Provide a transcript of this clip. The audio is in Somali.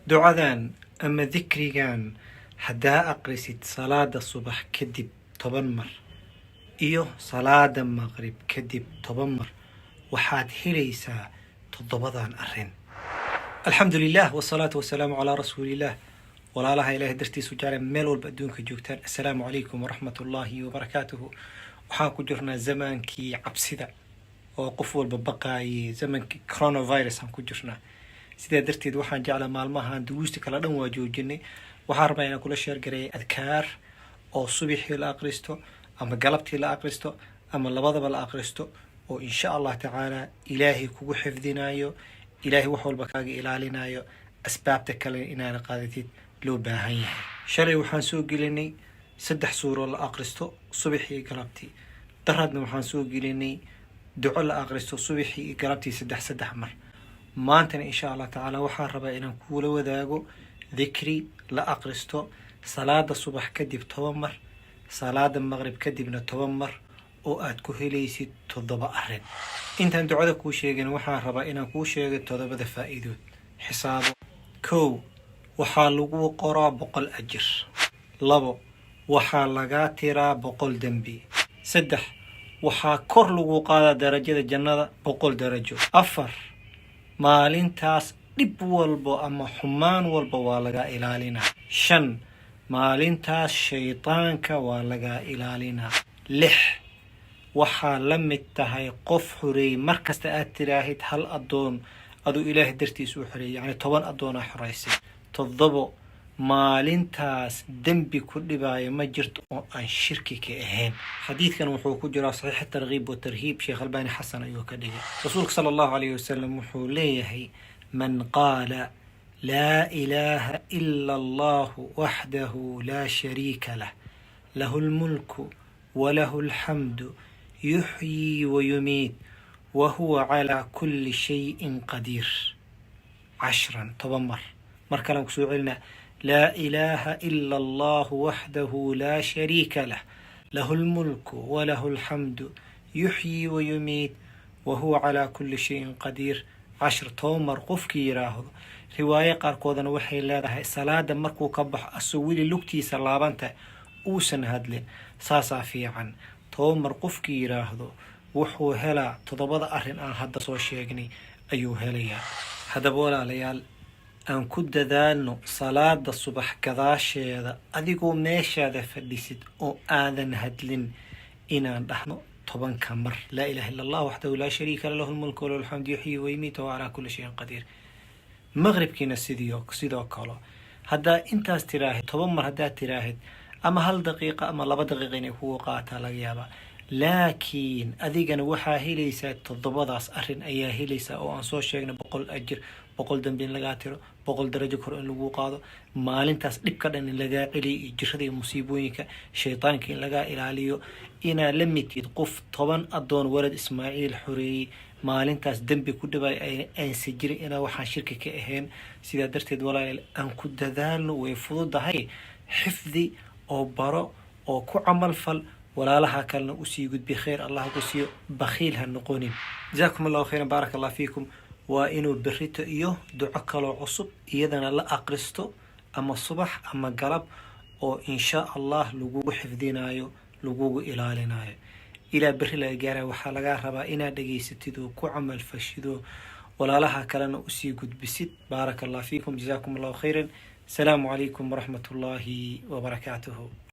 دعاء أما ذكري كان حدا أقرسيد صلاة الصبح كدب تبنمر إيو صلاة المغرب كدب تبنمر وحاد هليسا تضبضان أرين. الحمد لله والصلاة والسلام على رسول الله ولا لها إله درتي سجارة ميلول بدونك جوكتان. السلام عليكم ورحمة الله وبركاته. وحاكو جرنا زمان كي عبسيدا وقفوا الببقاي زمن كي كورونا فيروس هنكو جرنا سيدا درتيد waxaan jeclaa maalmahan duruusta kala dhan waa joojinay waxaan rabaa inaan kula sheer gareey adkaar oo subaxii la aqristo ama galabtii la aqristo ama labadaba la aqristo oo insha Allah taala ilaahi kugu xifdinayo ilaahi wax walba kaaga ilaalinayo asbaabta kale inaad qaadatid loo baahan yahay. shalay waxaan soo gelinay 3 suuro la aqristo subaxii galabtii daradna waxaan soo gelinay duco la aqristo subaxii galabtii 3 mar. maantana insha Allah taala waxaan rabaa inaan kula wadaago dhikri la aqristo salaada subax kadib 10 mar salaada maghrib kadibna 10 mar oo aad ku helaysid 7 arrin. intaan ducada ku sheegin waxaan rabaa inaan ku sheego 7 faa'iido xisaabo. 1 waxa lagu qoraa 100 ajir. 2 waxa laga tiraa 100 dambi. 3 waxa kor lagu qaadaa darajada jannada 100 darajo. 4 maalintaas dhib walbo ama xumaan walba waa laga ilaalinaa. 5 maalintaas shaytaanka waa laga ilaalinaa. 6 waxaa la mid tahay qof xureey markasta aad tiraahid hal adoon aduu ilaahay dartiisa u xureey yani 10 adoon xureysay. 7 maalintaas dambi ku dhibaayo ma jirto oo aan shirki ka ahayn. xadiidkan wuxuu ku jiraa saxiix targhiib wa tarhiib sheekh albani xasan ayuu ka dhigay. rasuulka sallallahu alayhi wasallam wuxuu leeyahay man qaala la ilaha illa allah wahdahu la sharika lah lahu almulku wa lahu alhamdu yuhyi wa yumiit wa huwa ala kulli shay'in qadir. 10 طبعا مرة لك سؤالنا لا إله إلا الله وحده لا شريك له له الملك وله الحمد يحيي ويميت وهو على كل شيء قدير. 10 تومر قفك يراهض. رواية قاركوذا وحي الله صلاة مركو كبح أسويلي لوكتي سلابانتا أوسن هدلين ساسا في عن تومر قفك يراهض وحو هلا تضبط أرن آن هدا سو شيغني أيو هليا هذا بولا ليال aan ku dadaalno salaada subax gadaasheeda adigoo meeshaada fadhisid oo aadan hadlin inaan dhahno 10 mar la ilaha illa allah wahdahu la sharika lahu almulku wa lahu alhamdu yuhyi wa yumiitu wa ala kulli shay'in qadir. maghribkina sidoo kale hadda intaas tiraahid 10 mar hadda tiraahid ama 1 daqiiqo ama 2 daqiiqo inay kugu qaataa laga yaabaa laakiin adigana waxaa helaysaa 7daas arrin ayaa helaysaa oo aan soo sheegnay 100 ajir 100 dambi in laga tiro 100 darajo kor in lagu qaado maalintaas dhib ka dhan in laga celiyo jirada iyo musiibooyinka shaytaanka in laga ilaaliyo ina la midid qof 10 adoon walad ismaaciil xureey maalintaas dambi ku dhibay ay sijir ina waxaan shirki ka ahayn sida darteed walaal aan ku dadaalno way fududahay xifdi oo baro oo ku amal fal ولا لها كلنا أسيقود بخير الله قسيو بخيلها النقونين. جزاكم الله خيرا بارك الله فيكم. وإنو بريتو إيوه دعاك الله عصب إيادنا لا أقرستو أما الصبح أما قرب وإن شاء الله لقوق حفظينا أيو لقوق إلالنا أيو إلى بريلا إجارة وحالقا ربا إنا دقي ستدو كعمل فشدو ولا لها كلنا أسيقود بسيط بارك الله فيكم جزاكم الله خيرا. السلام عليكم ورحمة الله وبركاته.